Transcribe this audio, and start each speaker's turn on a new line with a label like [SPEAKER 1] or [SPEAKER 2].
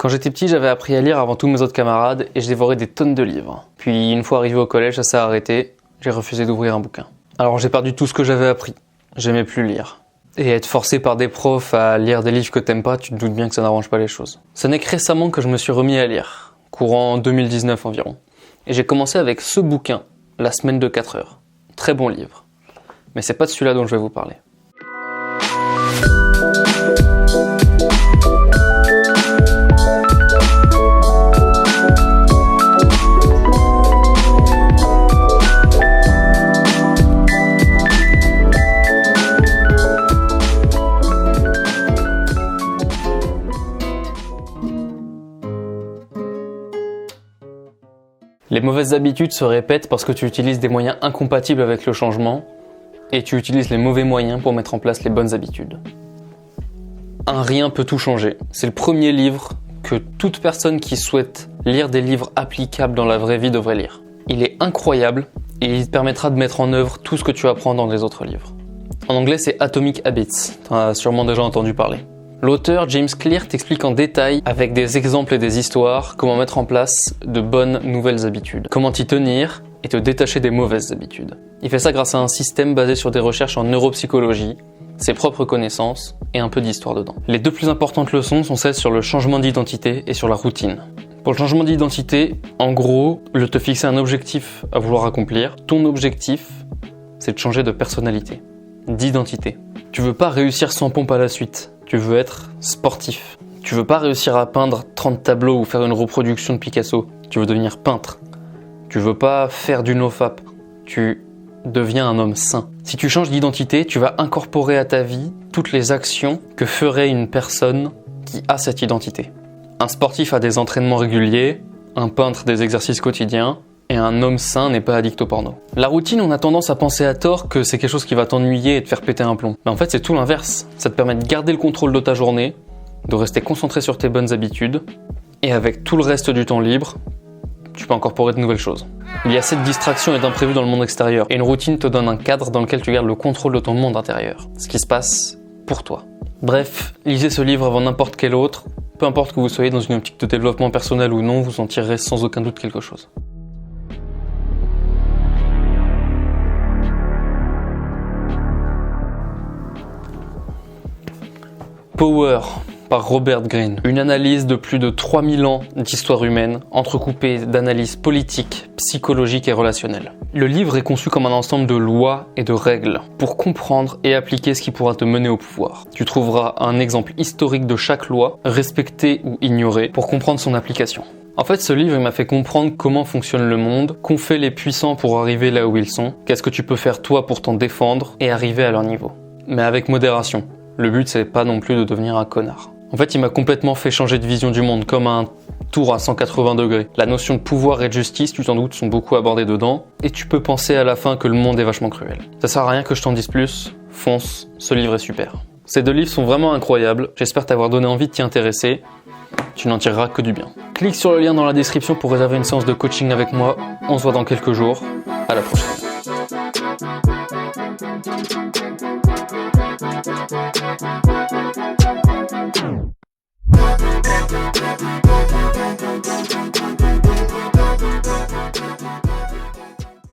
[SPEAKER 1] Quand j'étais petit, j'avais appris à lire avant tous mes autres camarades et je dévorais des tonnes de livres. Puis une fois arrivé au collège, ça s'est arrêté, j'ai refusé d'ouvrir un bouquin. Alors j'ai perdu tout ce que j'avais appris, j'aimais plus lire. Et être forcé par des profs à lire des livres que t'aimes pas, tu te doutes bien que ça n'arrange pas les choses. Ce n'est que récemment que je me suis remis à lire, courant 2019 environ. Et j'ai commencé avec ce bouquin, La semaine de 4 heures. Très bon livre. Mais c'est pas de celui-là dont je vais vous parler. Les mauvaises habitudes se répètent parce que tu utilises des moyens incompatibles avec le changement et tu utilises les mauvais moyens pour mettre en place les bonnes habitudes. Un rien peut tout changer. C'est le premier livre que toute personne qui souhaite lire des livres applicables dans la vraie vie devrait lire. Il est incroyable et il te permettra de mettre en œuvre tout ce que tu apprends dans les autres livres. En anglais, c'est Atomic Habits. Tu en as sûrement déjà entendu parler. L'auteur James Clear t'explique en détail, avec des exemples et des histoires, comment mettre en place de bonnes nouvelles habitudes, comment t'y tenir et te détacher des mauvaises habitudes. Il fait ça grâce à un système basé sur des recherches en neuropsychologie, ses propres connaissances et un peu d'histoire dedans. Les deux plus importantes leçons sont celles sur le changement d'identité et sur la routine. Pour le changement d'identité, en gros, le te fixer un objectif à vouloir accomplir. Ton objectif, c'est de changer de personnalité, d'identité. Tu veux pas réussir sans pompe à la suite. Tu veux être sportif. Tu veux pas réussir à peindre 30 tableaux ou faire une reproduction de Picasso. Tu veux devenir peintre. Tu veux pas faire du nofap. Tu deviens un homme sain. Si tu changes d'identité, tu vas incorporer à ta vie toutes les actions que ferait une personne qui a cette identité. Un sportif a des entraînements réguliers, un peintre des exercices quotidiens, et un homme sain n'est pas addict au porno. La routine, on a tendance à penser à tort que c'est quelque chose qui va t'ennuyer et te faire péter un plomb. Mais en fait, c'est tout l'inverse. Ça te permet de garder le contrôle de ta journée, de rester concentré sur tes bonnes habitudes, et avec tout le reste du temps libre, tu peux incorporer de nouvelles choses. Il y a assez de distractions et d'imprévus dans le monde extérieur, et une routine te donne un cadre dans lequel tu gardes le contrôle de ton monde intérieur. Ce qui se passe pour toi. Bref, lisez ce livre avant n'importe quel autre. Peu importe que vous soyez dans une optique de développement personnel ou non, vous en tirerez sans aucun doute quelque chose. Power par Robert Greene. Une analyse de plus de 3000 ans d'histoire humaine, entrecoupée d'analyses politiques, psychologiques et relationnelles. Le livre est conçu comme un ensemble de lois et de règles pour comprendre et appliquer ce qui pourra te mener au pouvoir. Tu trouveras un exemple historique de chaque loi, respectée ou ignorée, pour comprendre son application. En fait, ce livre m'a fait comprendre comment fonctionne le monde, qu'ont fait les puissants pour arriver là où ils sont, qu'est-ce que tu peux faire toi pour t'en défendre et arriver à leur niveau. Mais avec modération. Le but, c'est pas non plus de devenir un connard. En fait, il m'a complètement fait changer de vision du monde, comme un tour à 180 degrés. La notion de pouvoir et de justice, tu t'en doutes, sont beaucoup abordées dedans, et tu peux penser à la fin que le monde est vachement cruel. Ça sert à rien que je t'en dise plus, fonce, ce livre est super. Ces deux livres sont vraiment incroyables, j'espère t'avoir donné envie de t'y intéresser, tu n'en tireras que du bien. Clique sur le lien dans la description pour réserver une séance de coaching avec moi, on se voit dans quelques jours, à la prochaine.